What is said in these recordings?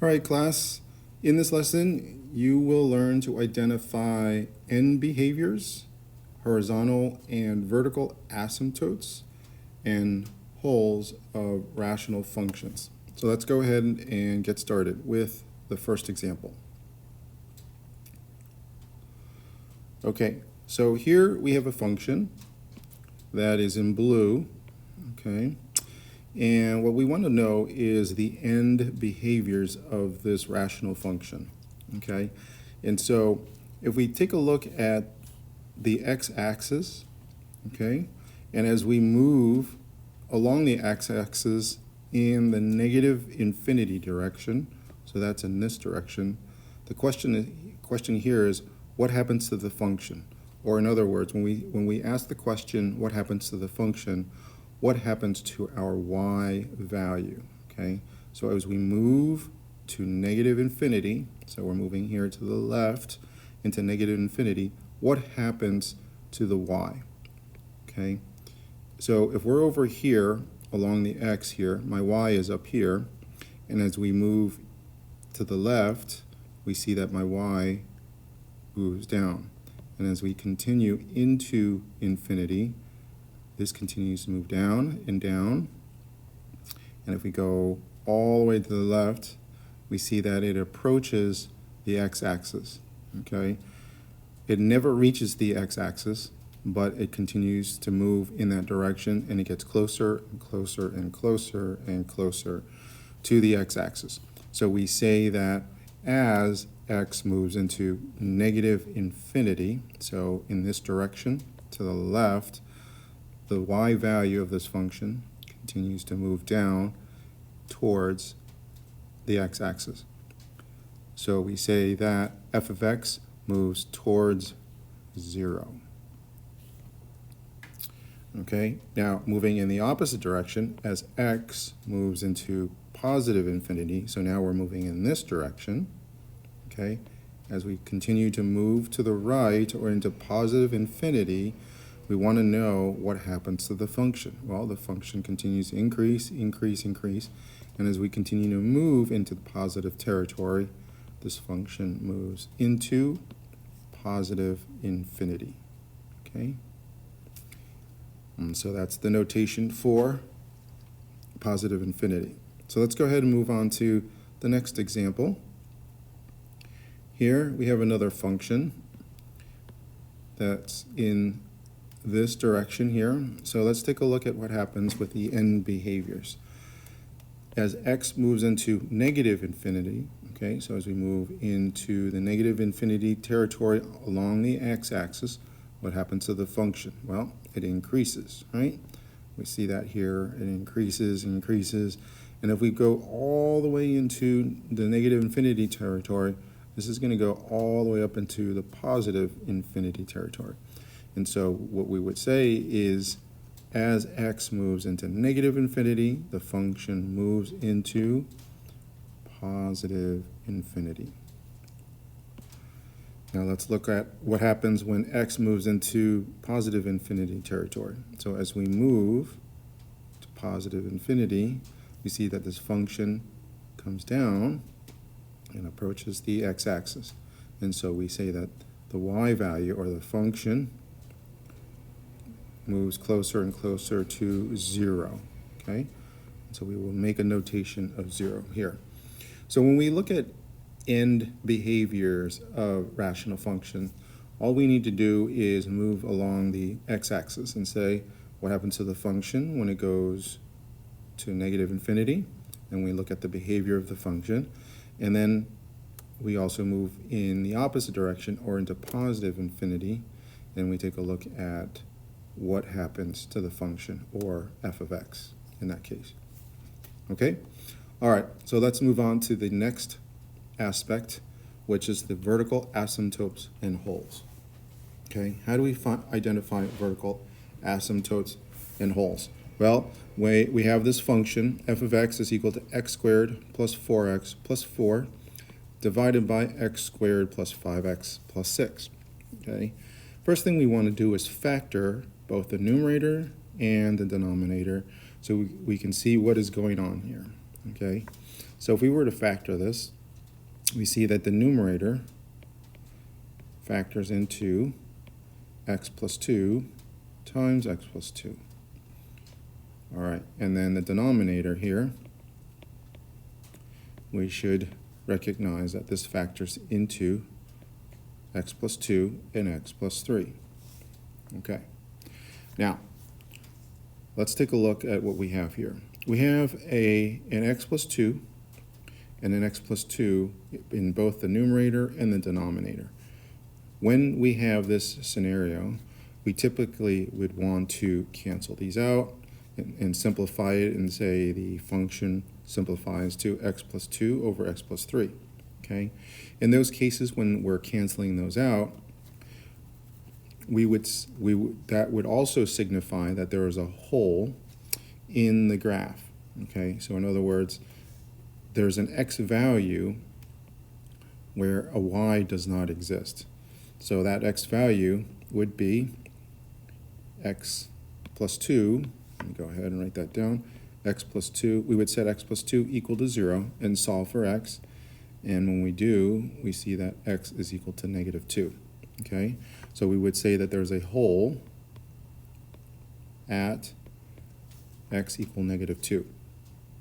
All right, class. In this lesson, you will learn to identify end behaviors, horizontal and vertical asymptotes, and wholes of rational functions. So let's go ahead and get started with the first example. Okay, so here we have a function that is in blue, okay? And what we want to know is the end behaviors of this rational function, okay? And so if we take a look at the x-axis, okay, and as we move along the x-axis in the negative infinity direction, so that's in this direction, the question here is, what happens to the function? Or in other words, when we ask the question, what happens to the function, what happens to our y value, okay? So as we move to negative infinity, so we're moving here to the left into negative infinity, what happens to the y, okay? So if we're over here along the x here, my y is up here, and as we move to the left, we see that my y moves down. And as we continue into infinity, this continues to move down and down. And if we go all the way to the left, we see that it approaches the x-axis, okay? It never reaches the x-axis, but it continues to move in that direction, and it gets closer and closer and closer and closer to the x-axis. So we say that as x moves into negative infinity, so in this direction to the left, the y value of this function continues to move down towards the x-axis. So we say that f of x moves towards 0. Okay, now moving in the opposite direction, as x moves into positive infinity, so now we're moving in this direction, okay? As we continue to move to the right or into positive infinity, we want to know what happens to the function. Well, the function continues to increase, increase, increase, and as we continue to move into the positive territory, this function moves into positive infinity, okay? And so that's the notation for positive infinity. So let's go ahead and move on to the next example. Here we have another function that's in this direction here. So let's take a look at what happens with the end behaviors. As x moves into negative infinity, okay, so as we move into the negative infinity territory along the x-axis, what happens to the function? Well, it increases, right? We see that here, it increases and increases. And if we go all the way into the negative infinity territory, this is going to go all the way up into the positive infinity territory. And so what we would say is, as x moves into negative infinity, the function moves into positive infinity. Now let's look at what happens when x moves into positive infinity territory. So as we move to positive infinity, we see that this function comes down and approaches the x-axis. And so we say that the y value, or the function, moves closer and closer to 0, okay? So we will make a notation of 0 here. So when we look at end behaviors of rational function, all we need to do is move along the x-axis and say what happens to the function when it goes to negative infinity, and we look at the behavior of the function, and then we also move in the opposite direction or into positive infinity, and we take a look at what happens to the function, or f of x in that case. Okay? All right, so let's move on to the next aspect, which is the vertical asymptotes and wholes. Okay, how do we identify vertical asymptotes and wholes? Well, we have this function, f of x is equal to x squared plus 4x plus 4 divided by x squared plus 5x plus 6. Okay, first thing we want to do is factor both the numerator and the denominator so we can see what is going on here. okay? So if we were to factor this, we see that the numerator factors into x plus 2 times x plus 2. All right, and then the denominator here, we should recognize that this factors into x plus 2 and x plus 3. Okay, now let's take a look at what we have here. We have an x plus 2 and an x plus 2 in both the numerator and the denominator. When we have this scenario, we typically would want to cancel these out and simplify it and say the function simplifies to x plus 2 over x plus 3. Okay? In those cases when we're canceling those out, that would also signify that there is a hole in the graph. Okay? So in other words, there's an x value where a y does not exist. So that x value would be x plus 2. Let me go ahead and write that down. X plus 2, we would set x plus 2 equal to 0 and solve for x. And when we do, we see that x is equal to negative 2. Okay? So we would say that there's a hole at x equal negative 2.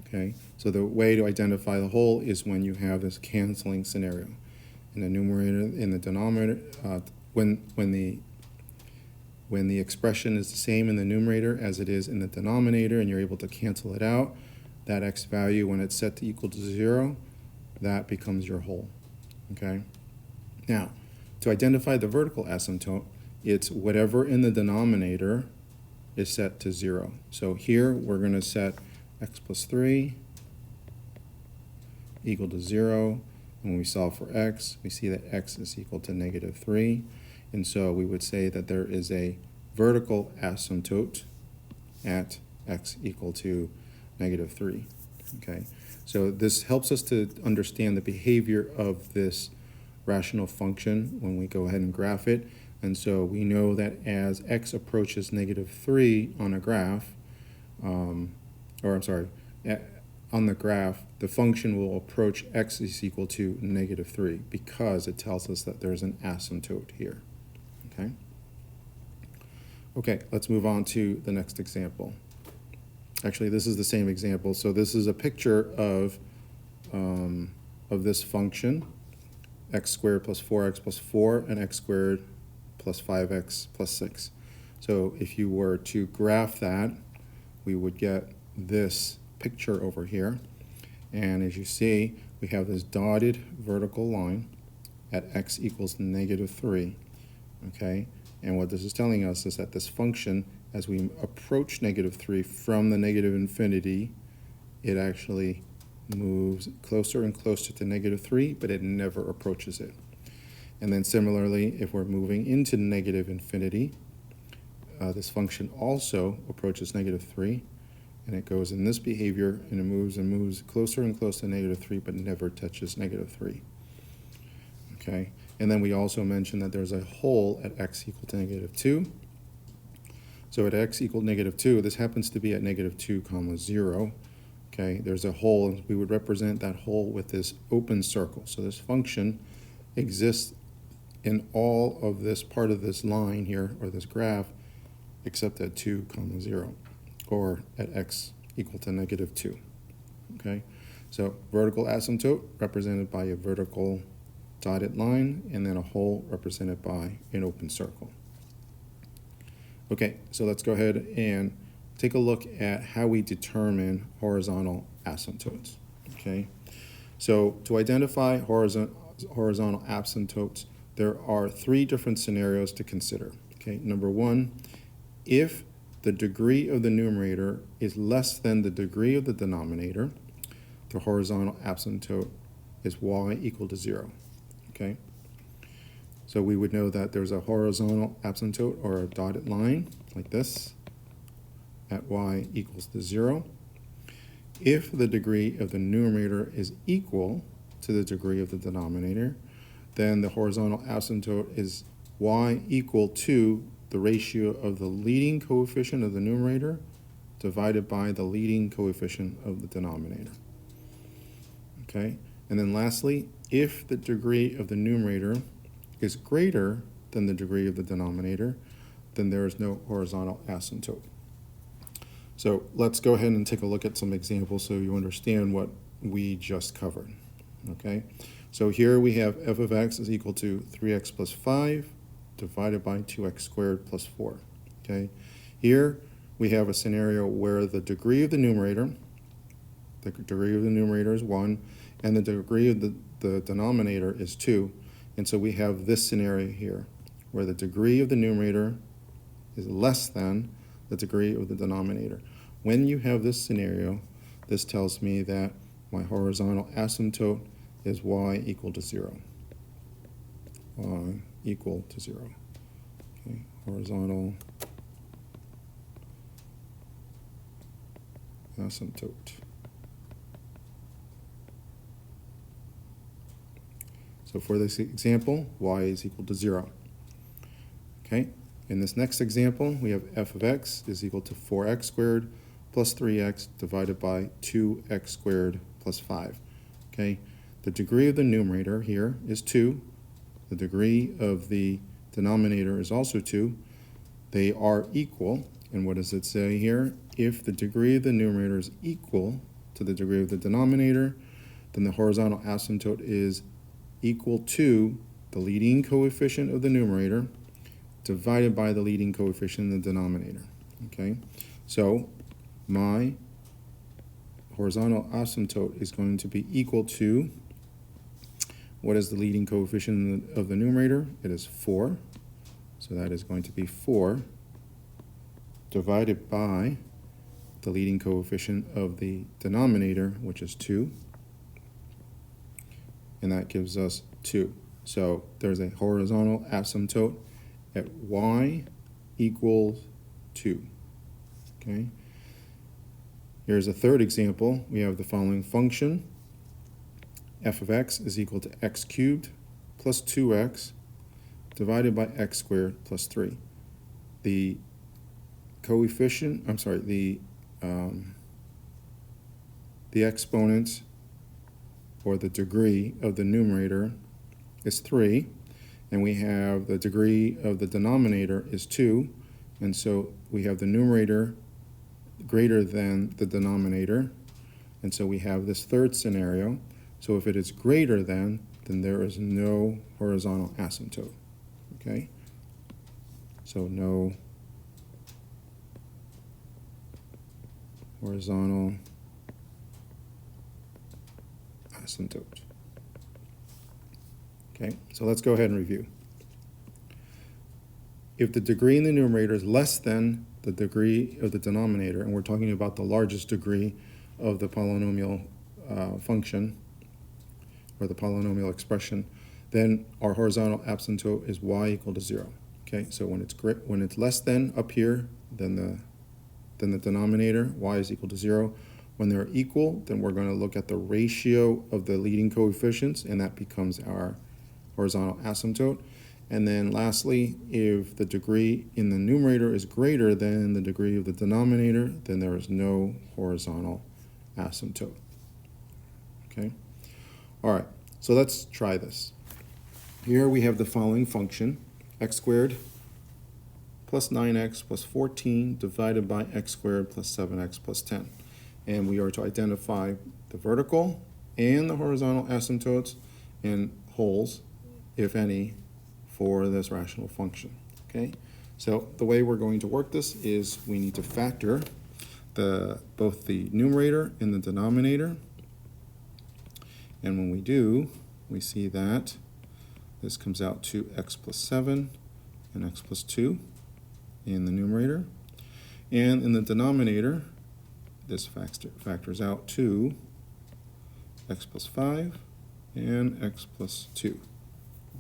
Okay? So the way to identify the hole is when you have this canceling scenario. In the numerator, in the denominator, when the expression is the same in the numerator as it is in the denominator and you're able to cancel it out, that x value, when it's set to equal to 0, that becomes your hole. Okay? Now, to identify the vertical asymptote, it's whatever in the denominator is set to 0. So here we're going to set x plus 3 equal to 0. When we solve for x, we see that x is equal to negative 3. And so we would say that there is a vertical asymptote at x equal to negative 3. Okay, so this helps us to understand the behavior of this rational function when we go ahead and graph it. And so we know that as x approaches negative 3 on a graph, on the graph, the function will approach x is equal to negative 3 because it tells us that there's an asymptote here. Okay? Okay, let's move on to the next example. Actually, this is the same example. So this is a picture of this function, x squared plus 4x plus 4 and x squared plus 5x plus 6. So if you were to graph that, we would get this picture over here. And as you see, we have this dotted vertical line at x equals negative 3. Okay? And what this is telling us is that this function, as we approach negative 3 from the negative infinity, it actually moves closer and closer to negative 3, but it never approaches it. And then similarly, if we're moving into negative infinity, this function also approaches negative 3, and it goes in this behavior, and it moves closer and closer to negative 3, but never touches negative 3. Okay? And then we also mentioned that there's a hole at x equal to negative 2. So at x equal to negative 2, this happens to be at negative 2 comma 0. Okay, there's a hole, and we would represent that hole with this open circle. So this function exists in all of this part of this line here, or this graph, except at 2 comma 0, or at x equal to negative 2. Okay, so vertical asymptote represented by a vertical dotted line, and then a hole represented by an open circle. Okay, so let's go ahead and take a look at how we determine horizontal asymptotes. Okay, so to identify horizontal asymptotes, there are 3 different scenarios to consider. Okay, number 1, if the degree of the numerator is less than the degree of the denominator, the horizontal asymptote is y equal to 0. Okay, so we would know that there's a horizontal asymptote or a dotted line like this at y equals to 0. If the degree of the numerator is equal to the degree of the denominator, then the horizontal asymptote is y equal to the ratio of the leading coefficient of the numerator divided by the leading coefficient of the denominator. okay? And then lastly, if the degree of the numerator is greater than the degree of the denominator, then there is no horizontal asymptote. So let's go ahead and take a look at some examples so you understand what we just covered, okay? So here we have f of x is equal to 3x plus 5 divided by 2x squared plus 4, okay? Here we have a scenario where the degree of the numerator is 1, and the degree of the denominator is 2. And so we have this scenario here, where the degree of the numerator is less than the degree of the denominator. When you have this scenario, this tells me that my horizontal asymptote is y equal to 0. Y equal to 0. Okay, horizontal asymptote. So for this example, y is equal to 0. Okay, in this next example, we have f of x is equal to 4x squared plus 3x divided by 2x squared plus 5. Okay, the degree of the numerator here is 2. The degree of the denominator is also 2. They are equal. And what does it say here? If the degree of the numerator is equal to the degree of the denominator, then the horizontal asymptote is equal to the leading coefficient of the numerator divided by the leading coefficient in the denominator. Okay, so my horizontal asymptote is going to be equal to, what is the leading coefficient of the numerator? It is 4. So that is going to be 4 divided by the leading coefficient of the denominator, which is 2. And that gives us 2. So there's a horizontal asymptote at y equals 2. Okay. Here's a third example. We have the following function. F of x is equal to x cubed plus 2x divided by x squared plus 3. The coefficient, the exponent or the degree of the numerator is 3, and we have the degree of the denominator is 2, and so we have the numerator greater than the denominator, and so we have this third scenario. So if it is greater than, then there is no horizontal asymptote, okay? So no horizontal asymptote. Okay, so let's go ahead and review. If the degree in the numerator is less than the degree of the denominator, and we're talking about the largest degree of the polynomial function, or the polynomial expression, then our horizontal asymptote is y equal to 0. Okay, so when it's less than up here than the denominator, y is equal to 0. When they're equal, then we're going to look at the ratio of the leading coefficients, and that becomes our horizontal asymptote. And then lastly, if the degree in the numerator is greater than the degree of the denominator, then there is no horizontal asymptote. Okay? All right, so let's try this. Here we have the following function, x squared plus 9x plus 14 divided by x squared plus 7x plus 10. And we are to identify the vertical and the horizontal asymptotes and holes, if any, for this rational function. Okay, so the way we're going to work this is we need to factor both the numerator and the denominator. And when we do, we see that this comes out to x plus 7 and x plus 2 in the numerator. And in the denominator, this factors out to x plus 5 and x plus 2.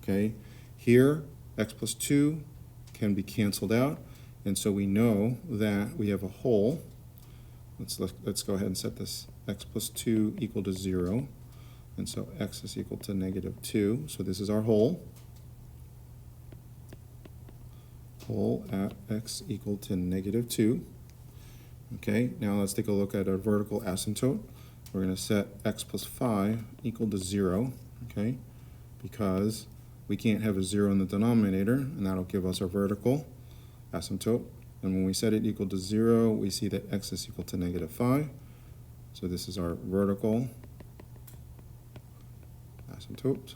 Okay, here x plus 2 can be canceled out, and so we know that we have a hole. Let's go ahead and set this x plus 2 equal to 0, and so x is equal to -2. So this is our hole. Hole at x equal to -2. Okay, now let's take a look at our vertical asymptote. we're going to set x plus 5 equal to 0, okay, because we can't have a 0 in the denominator, and that'll give us our vertical asymptote. And when we set it equal to 0, we see that x is equal to negative 5. So this is our vertical asymptote.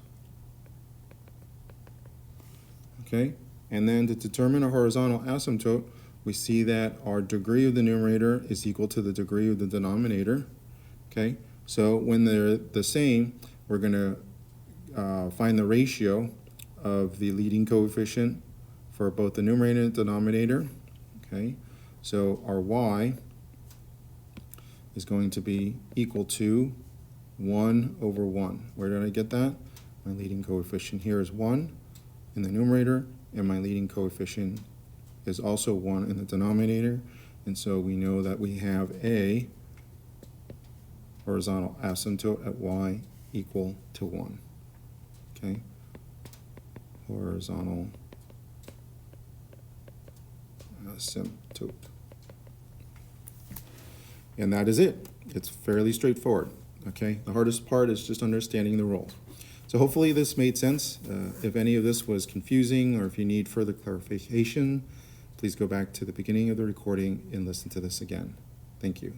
Okay, and then to determine a horizontal asymptote, we see that our degree of the numerator is equal to the degree of the denominator. Okay, so when they're the same, we're going to find the ratio of the leading coefficient for both the numerator and denominator. Okay, so our y is going to be equal to 1 over 1. Where did I get that? My leading coefficient here is 1 in the numerator, and my leading coefficient is also 1 in the denominator. And so we know that we have a horizontal asymptote at y equal to 1. Okay, horizontal asymptote. And that is it. It's fairly straightforward. Okay, the hardest part is just understanding the rules. So hopefully this made sense. If any of this was confusing or if you need further clarification, please go back to the beginning of the recording and listen to this again. Thank you.